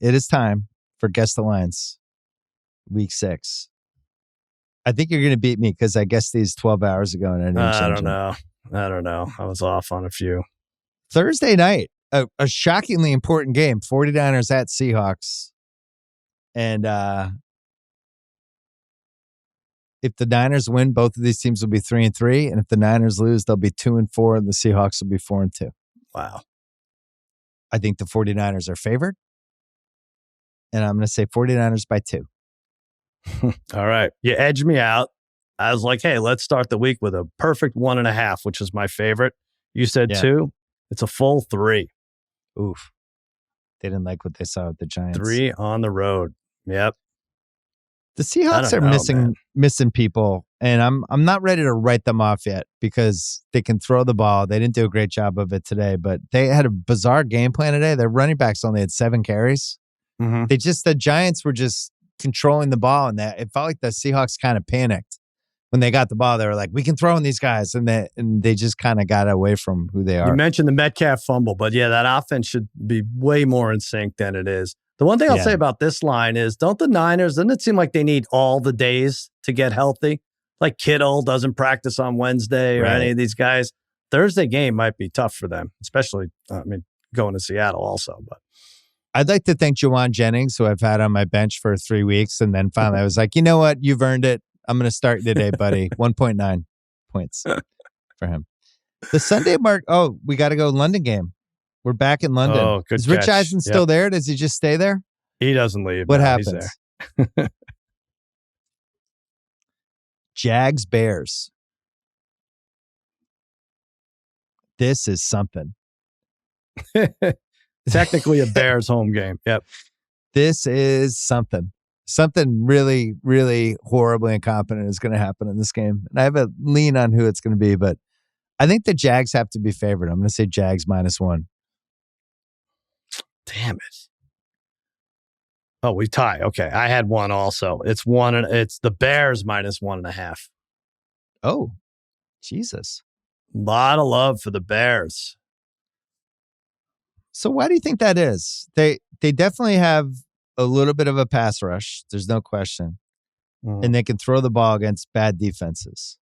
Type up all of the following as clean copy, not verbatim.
it is time for Guess the Lines, Week 6. I think you're going to beat me because I guessed these 12 hours ago and I didn't change them. I don't know. I was off on a few. Thursday night, a shockingly important game. 49ers at Seahawks. And if the Niners win, both of these teams will be 3-3. And if the Niners lose, they'll be 2-4 and the Seahawks will be 4-2. Wow. I think the 49ers are favored. And I'm going to say 49ers by 2. All right. You edged me out. I was like, hey, let's start the week with a perfect 1.5, which is my favorite. You said 2. It's a full 3. Oof. They didn't like what they saw with the Giants. 3 on the road. Yep. The Seahawks are missing people, and I'm not ready to write them off yet because they can throw the ball. They didn't do a great job of it today, but they had a bizarre game plan today. Their running backs only had 7 carries. Mm-hmm. The Giants were just controlling the ball, and it felt like the Seahawks kind of panicked when they got the ball. They were like, "We can throw in these guys," and they just kind of got away from who they are. You mentioned the Metcalf fumble, but yeah, that offense should be way more in sync than it is. The one thing I'll say about this line is, doesn't it seem like they need all the days to get healthy? Like Kittle doesn't practice on Wednesday or any of these guys. Thursday game might be tough for them, especially, going to Seattle also. But I'd like to thank Juwan Jennings, who I've had on my bench for 3 weeks. And then finally I was like, you know what? You've earned it. I'm going to start today, buddy. 1.9 points for him. The Sunday mark. Oh, we got to go London game. We're back in London. Oh, good Is Rich catch. Eisen still there? Does he just stay there? He doesn't leave. What no, happens? He's there. Jags Bears. This is something. Technically a Bears home game. Yep. This is something. Something really, really horribly incompetent is going to happen in this game. And I have a lean on who it's going to be, but I think the Jags have to be favored. I'm going to say Jags -1. Damn it. Oh, we tie. Okay. I had one also. It's the Bears -1.5. Oh, Jesus. A lot of love for the Bears. So why do you think that is? They definitely have a little bit of a pass rush. There's no question. And they can throw the ball against bad defenses.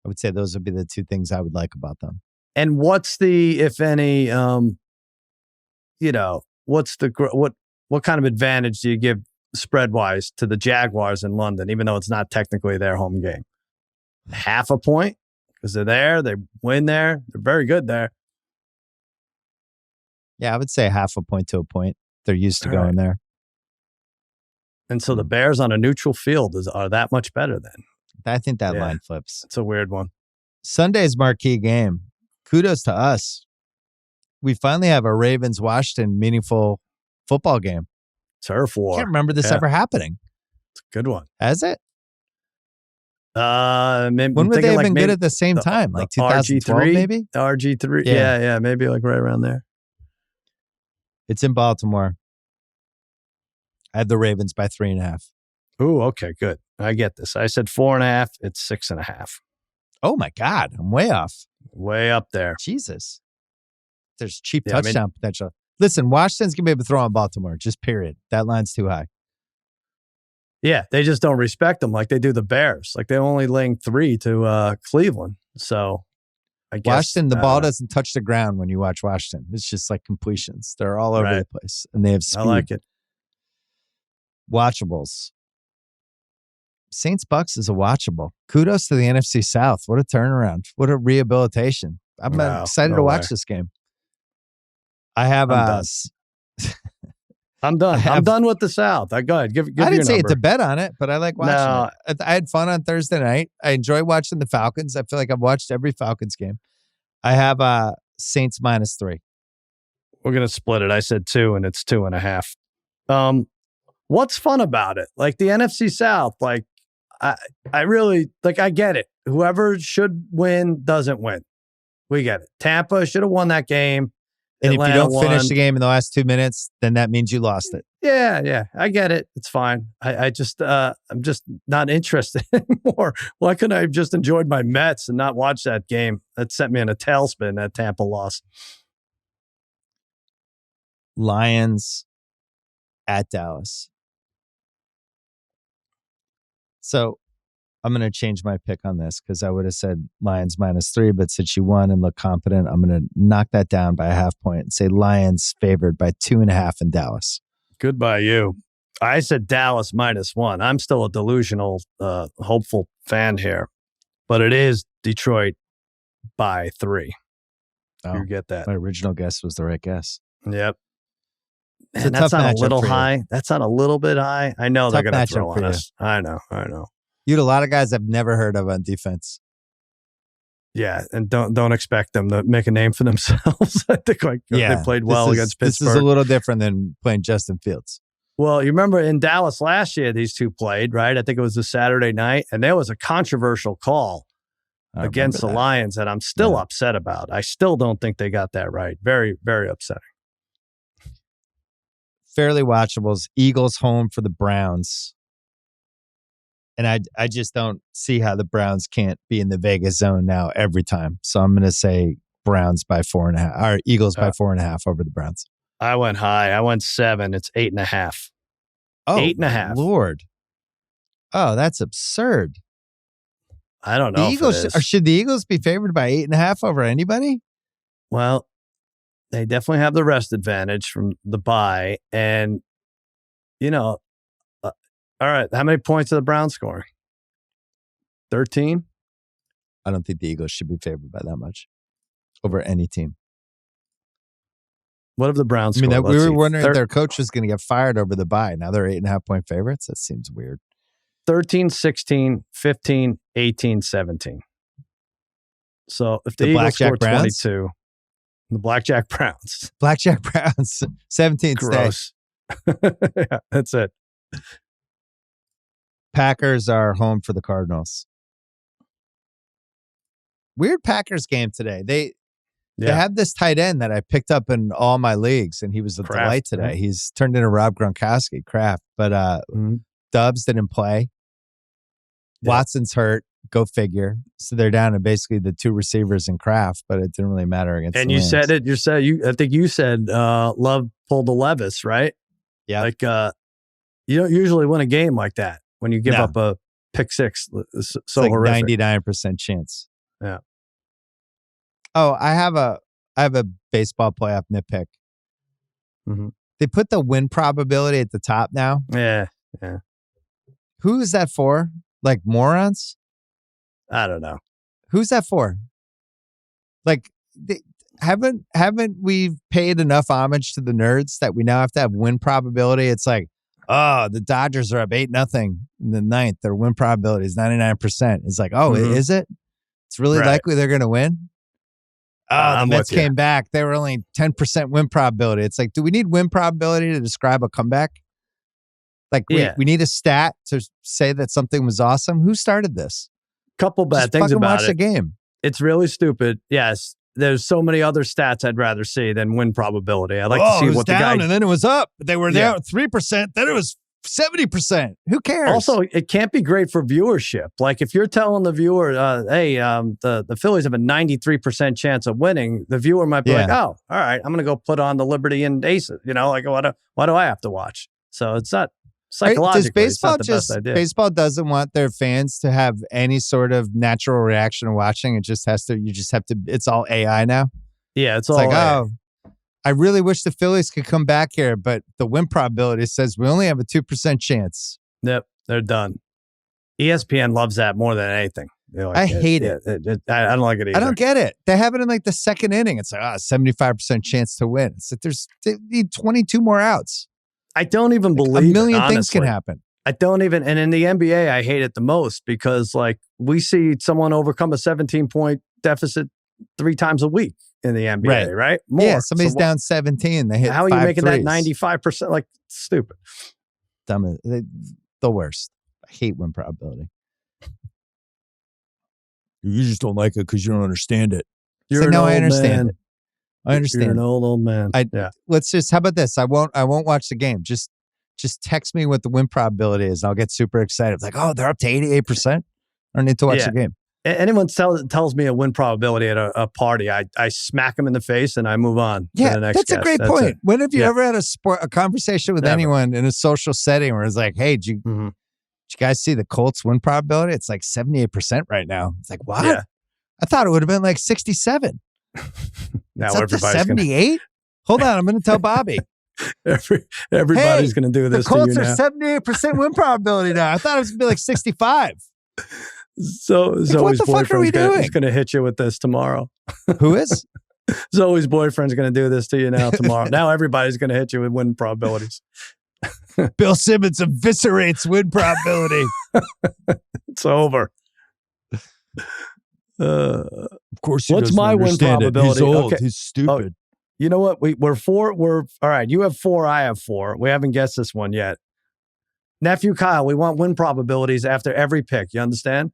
I would say those would be the 2 things I would like about them. And what's the, if any, what kind of advantage do you give spread-wise to the Jaguars in London, even though it's not technically their home game? 0.5 point? Because they're there, they win there, they're very good there. Yeah, I would say 0.5 point to a point. They're used to going there. And so the Bears on a neutral field are that much better then. I think that line flips. It's a weird one. Sunday's marquee game. Kudos to us. We finally have a Ravens-Washington meaningful football game. Turf war. I can't remember this ever happening. It's a good one. Has it? When would they have been good at the same time? Like 2012 RG3, maybe? RG3. Yeah. Maybe like right around there. It's in Baltimore. I have the Ravens by 3.5. Ooh, okay, good. I get this. I said 4.5. It's 6.5. Oh my God, I'm way off. Way up there. Jesus. There's cheap touchdown potential. Listen, Washington's going to be able to throw on Baltimore, just period. That line's too high. Yeah, they just don't respect them like they do the Bears. Like they're only laying 3 to Cleveland. So I guess Washington, the ball doesn't touch the ground when you watch Washington. It's just like completions. They're all over the place, and they have speed. I like it. Watchables. Saints Bucks is a watchable. Kudos to the NFC South. What a turnaround. What a rehabilitation. I'm excited to watch this game. I have I'm done. I'm done with the South. Go ahead. Give I didn't say number. it's a bet on it, but I like watching it. I had fun on Thursday night. I enjoy watching the Falcons. I feel like I've watched every Falcons game. I have Saints -3. We're going to split it. I said 2 and it's 2.5. What's fun about it? Like the NFC South, like I really like, I get it. Whoever should win doesn't win. We get it. Tampa should have won that game. And Atlanta if you don't won. finish the game in the last 2 minutes, then that means you lost it. Yeah. I get it. It's fine. I'm just not interested anymore. Why couldn't I have just enjoyed my Mets and not watch that game? That sent me in a tailspin, that Tampa loss. Lions at Dallas. So I'm going to change my pick on this because I would have said Lions -3, but since you won and look confident, I'm going to knock that down by a half point and say Lions favored by 2.5 in Dallas. Goodbye, you. I said Dallas -1. I'm still a delusional, hopeful fan here, but it is Detroit by 3. Oh, you get that. My original guess was the right guess. Yep. It's and a that's tough not a matchup little for you. high. That's not a little bit high. I know they're Tough going to matchup throw for on you. us. I know. You had a lot of guys I've never heard of on defense. Yeah, and don't expect them to make a name for themselves. I think they played well against Pittsburgh. This is a little different than playing Justin Fields. Well, you remember in Dallas last year, these two played, right? I think it was the Saturday night, and there was a controversial call against the Lions that I'm still upset about. I still don't think they got that right. Very, very upsetting. Fairly watchables. Eagles home for the Browns. And I just don't see how the Browns can't be in the Vegas zone now every time. So I'm going to say Browns by 4.5, or Eagles by 4.5 over the Browns. I went high. I went 7. It's 8.5. Oh, 8.5. Lord. Oh, that's absurd. I don't know. The Eagles, should the Eagles be favored by 8.5 over anybody? Well, they definitely have the rest advantage from the bye. And, all right. How many points are the Browns scoring? 13? I don't think the Eagles should be favored by that much over any team. What have the Browns scored? We were wondering if their coach was going to get fired over the bye. Now they're 8.5 point favorites. That seems weird. 13, 16, 15, 18, 17. So if the Eagles score 22, the Blackjack Browns. Blackjack Browns, 17th Gross. Yeah, that's it. Packers are home for the Cardinals. Weird Packers game today. They had this tight end that I picked up in all my leagues, and he was a delight today. Right? He's turned into Rob Gronkowski, Kraft. But Dobbs didn't play. Yeah. Watson's hurt. Go figure. So they're down to basically the two receivers in Kraft, but it didn't really matter against. And the you Rams. said it. I think you said Love pulled the Levis, right? Yeah. Like you don't usually win a game like that when you give up a pick six. It's so like horrific. 99% chance. Yeah. Oh, I have a baseball playoff nitpick. Mm-hmm. They put the win probability at the top now. Yeah. Who is that for? Like morons? I don't know. Who's that for? Like, haven't we paid enough homage to the nerds that we now have to have win probability? It's like, oh, the Dodgers are up 8-0 in the ninth. Their win probability is 99%. It's like, oh, is it? It's really likely they're going to win. Oh, the Mets came back. They were only 10% win probability. It's like, do we need win probability to describe a comeback? Like, we need a stat to say that something was awesome. Who started this? Couple bad things about watch the game. It's really stupid. Yes, there's so many other stats I'd rather see than win probability. I'd like to see what the guy. And then it was up. They were down 3%. Then it was 70%. Who cares? Also, it can't be great for viewership. Like if you're telling the viewer, "Hey, the Phillies have a 93% chance of winning," the viewer might be like, "Oh, all right, I'm going to go put on the Liberty and Aces." Like why do I have to watch? So it's not. Psychologically, baseball doesn't want their fans to have any sort of natural reaction to watching. You just have to. It's all AI now. Yeah, it's all like AI. I really wish the Phillies could come back here, but the win probability says we only have a 2% chance. Yep, they're done. ESPN loves that more than anything. Like, I hate it. I don't like it either. I don't get it. They have it in like the second inning. It's like 75% chance to win. It's like they need 22 more outs. I don't even believe a million it, things can happen. I don't even, and in the NBA, I hate it the most because like we see someone overcome a 17-point deficit 3 times a week in the NBA, right? More. Yeah, somebody's down 17. They hit. How are you making that 95%? Like stupid. Dumb. The worst. I hate win probability. You just don't like it because you don't understand it. I understand it. I understand. You're an old man. Let's just. How about this? I won't watch the game. Just text me what the win probability is. I'll get super excited. It's like, oh, they're up to 88%. I don't need to watch the game. anyone tells me a win probability at a party, I smack them in the face and I move on to the next that's guest. a great point. When have you ever had a conversation with Never. anyone in a social setting where it's like, hey, did you guys see the Colts win probability? It's like 78% right now. It's like, what? Yeah. I thought it would have been like 67. Now it's up to 78? Hold on, I'm going to tell Bobby. Everybody's going to do this to you now. The Colts are 78% win probability now. I thought it was going to be like 65. So Zoe's boyfriend's going to hit you with this tomorrow. Who is? Zoe's boyfriend's going to do this to you now tomorrow. Now everybody's going to hit you with win probabilities. Bill Simmons eviscerates win probability. It's over. Of course, what's my win probability? He's old. Okay. He's stupid. Oh, you know what? We're 4. We're all right. You have 4. I have 4. We haven't guessed this one yet. Nephew Kyle, we want win probabilities after every pick. You understand?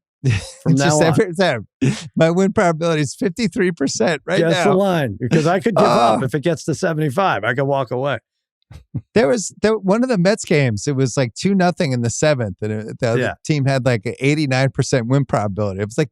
From now on. My win probability is 53% right now. Guess the line, because I could give up if it gets to 75. I could walk away. There was one of the Mets games. It was like 2-0 in the 7th, and the other team had like an 89% win probability. It was like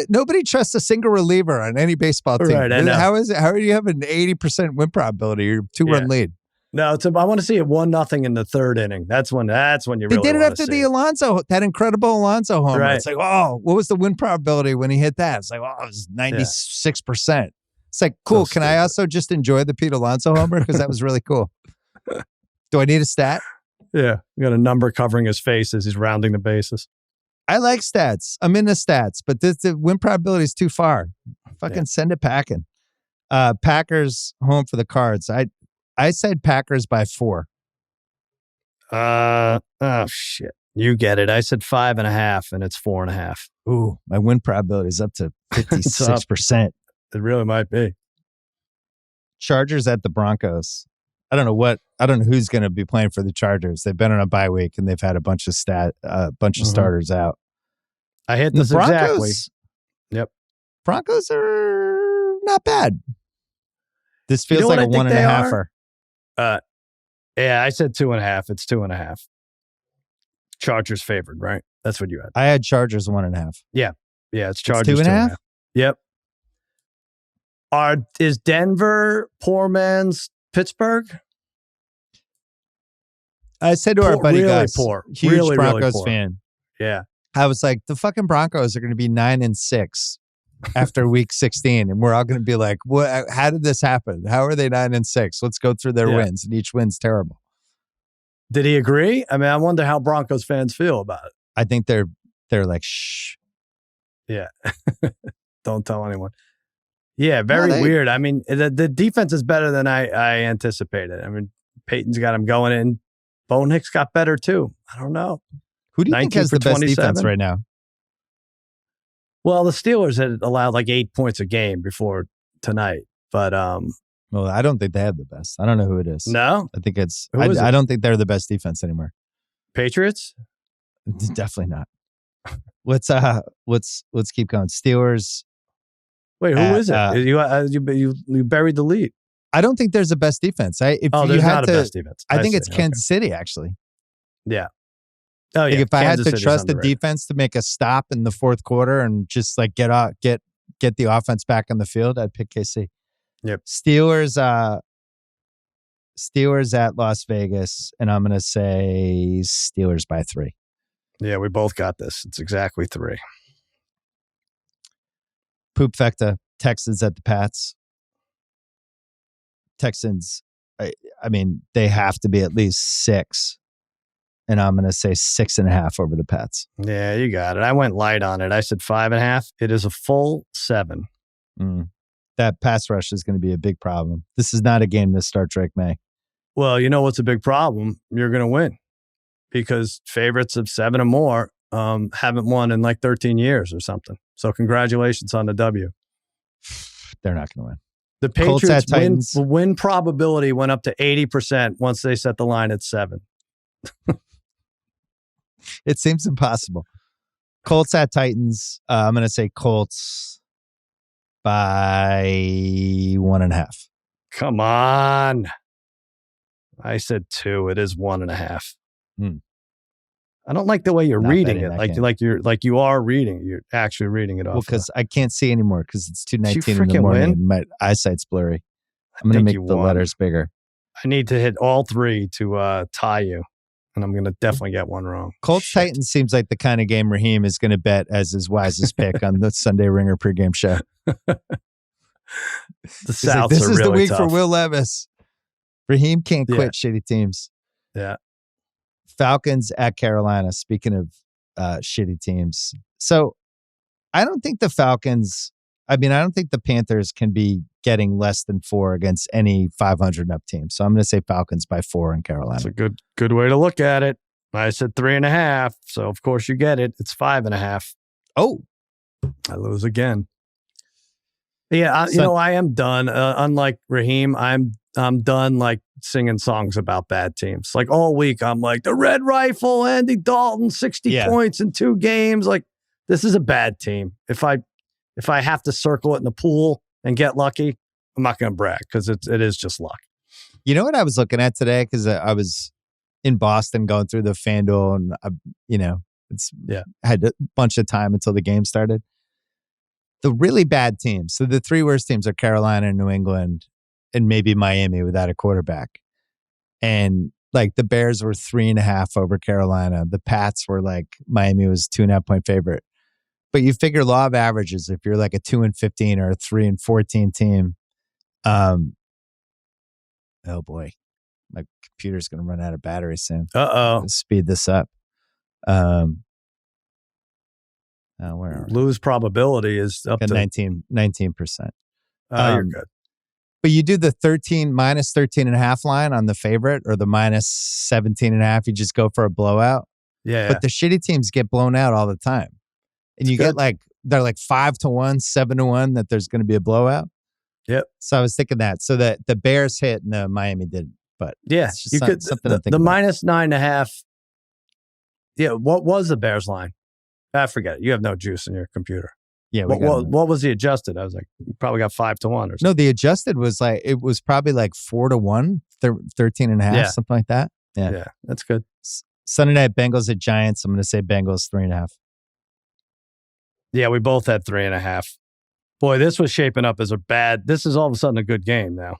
nobody trusts a single reliever on any baseball team. Right, I know. How is it? How do you have an 80% win probability? You're 2-run lead. No, I want to see it 1-0 in the 3rd inning. That's when you really They did it after the Alonso, that incredible Alonso homer. Right. It's like, oh, what was the win probability when he hit that? It's like, oh, it was 96%. It's like, cool. Can I also just enjoy the Pete Alonso homer? Because that was really cool. Do I need a stat? Yeah. You got a number covering his face as he's rounding the bases. I like stats. I'm into stats, but the win probability is too far. Fucking send it packing. Packers home for the Cards. I said Packers by 4. Oh shit. You get it. I said 5.5 and it's 4.5. Ooh, my win probability is up to 56%. It really might be. Chargers at the Broncos. I don't know who's going to be playing for the Chargers. They've been on a bye week and they've had a bunch of starters out. I hit this exactly. Yep. Broncos are not bad. This feels like a 1.5er. Yeah, I said 2.5. It's 2.5. Chargers favored, right? That's what you had. I had Chargers 1.5. Yeah, it's Chargers 2.5. Yep. Is Denver poor man's Pittsburgh? I said to our buddy Gus, huge Broncos really poor. fan. Yeah, I was like, the fucking Broncos are going to be 9-6 after week 16, and we're all going to be like, "What? How did this happen? How are they 9-6? Let's go through their wins, and each win's terrible." Did he agree? I mean, I wonder how Broncos fans feel about it. I think they're like, shh. Yeah, don't tell anyone. Yeah, very weird. I mean, the defense is better than I anticipated. I mean, Peyton's got him going in. Bo Nix got better too. I don't know. Who do you think has the best defense right now? Well, the Steelers had allowed like 8 points a game before tonight, but well, I don't think they have the best. I don't know who it is. No, I think it's. I don't think they're the best defense anymore. Patriots? Definitely not. Let's keep going. Steelers. Wait, who is it? You buried the lead. I don't think there's a best defense. There's not a best defense. I think it's Kansas City, actually. Yeah. Oh, yeah. Like if I had to trust the defense to make a stop in the fourth quarter and just like get the offense back on the field, I'd pick KC. Yep. Steelers at Las Vegas, and I'm going to say Steelers by 3. Yeah, we both got this. It's exactly 3. Poop Fecta, Texans at the Pats. Texans, I mean, they have to be at least 6. And I'm going to say 6.5 over the Pats. Yeah, you got it. I went light on it. I said 5.5. It is a full 7. That pass rush is going to be a big problem. This is not a game to start Drake May. Well, you know what's a big problem? You're going to win because favorites of 7 or more haven't won in like 13 years or something. So congratulations on the W. They're not going to win. The Patriots win probability went up to 80% once they set the line at 7. It seems impossible. Colts at Titans. I'm going to say Colts by 1.5. Come on. I said 2. It is 1.5. I don't like the way you're Not reading betting it. that game. You are reading. You're actually reading it off. Well, because I can't see anymore because it's 2:19 in the freaking morning win? and my eyesight's blurry. I'm going to make the letters bigger. I need to hit all three to tie you, and I'm going to definitely get one wrong. Colts Titans seems like the kind of game Raheem is going to bet as his wisest pick on the Sunday Ringer pregame show. The Souths this are is really the week tough. for Will Levis. Raheem can't quit Yeah. shitty teams. Yeah. Falcons at Carolina. Speaking of shitty teams. So I don't think the Falcons, I don't think the Panthers can be getting less than 4 against any 500 up team. So I'm going to say Falcons by 4 in Carolina. That's a good way to look at it. I said 3.5. So of course you get it. It's 5.5. Oh, I lose again. Yeah. I am done. Unlike Raheem, I'm done like singing songs about bad teams. Like all week, I'm like the Red Rifle, Andy Dalton, 60 points in 2 games. Like this is a bad team. If I have to circle it in the pool and get lucky, I'm not going to brag because it is just luck. You know what I was looking at today? Because I was in Boston going through the FanDuel and, had a bunch of time until the game started. The really bad teams. So the 3 worst teams are Carolina and New England and maybe Miami without a quarterback. And like the Bears were 3.5 over Carolina. The Pats were like, Miami was 2.5 point favorite. But you figure law of averages, if you're like a 2-15 or a 3-14 team, oh boy, my computer's going to run out of battery soon. Speed this up. Where lose probability is up to 19%. You're good. But you do the minus 13.5 line on the favorite or the minus 17.5. You just go for a blowout. Yeah. But the shitty teams get blown out all the time. And you get they're like 5-1, 7-1 that there's going to be a blowout. Yep. So I was thinking that. So that the Bears hit and the Miami didn't. But yeah, it's just something to think the about. minus 9.5. Yeah. What was the Bears line? I forget it. You have no juice in your computer. Yeah. What was the adjusted? I was like, you probably got 5-1 or something. No, the adjusted was like, it was probably like 4-1, 13.5, something like that. Yeah. That's good. Sunday night Bengals at Giants. I'm going to say Bengals 3.5. Yeah, we both had 3.5. Boy, this was shaping up as this is all of a sudden a good game now.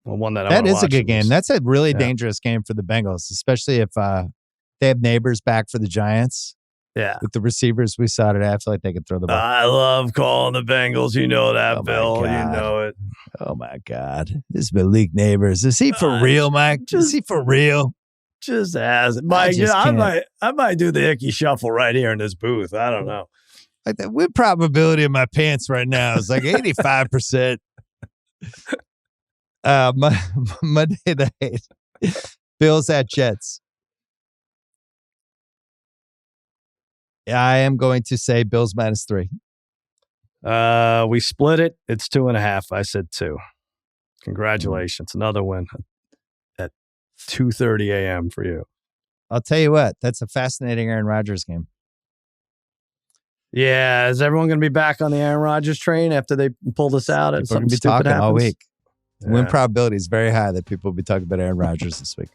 Well, one that is a good game. That's a really dangerous game for the Bengals, especially if they have Neighbors back for the Giants. Yeah. With the receivers we saw today, I feel like they could throw the ball. I love calling the Bengals. You know that, Bill. You know it. Oh, my God. This is Malik Neighbors. Is he for real, Mike? Is he for real? Just ask it. Mike, I might do the hickey shuffle right here in this booth. I don't know. Like the win probability of my pants right now is like 85%. Monday night, Bills at Jets. I am going to say Bills minus 3. We split it. It's 2.5. I said 2. Congratulations. Another win at 2:30 a.m. for you. I'll tell you what, that's a fascinating Aaron Rodgers game. Yeah. Is everyone going to be back on the Aaron Rodgers train after they pull this out? We're going to be talking all week. The win probability is very high that people will be talking about Aaron Rodgers this week.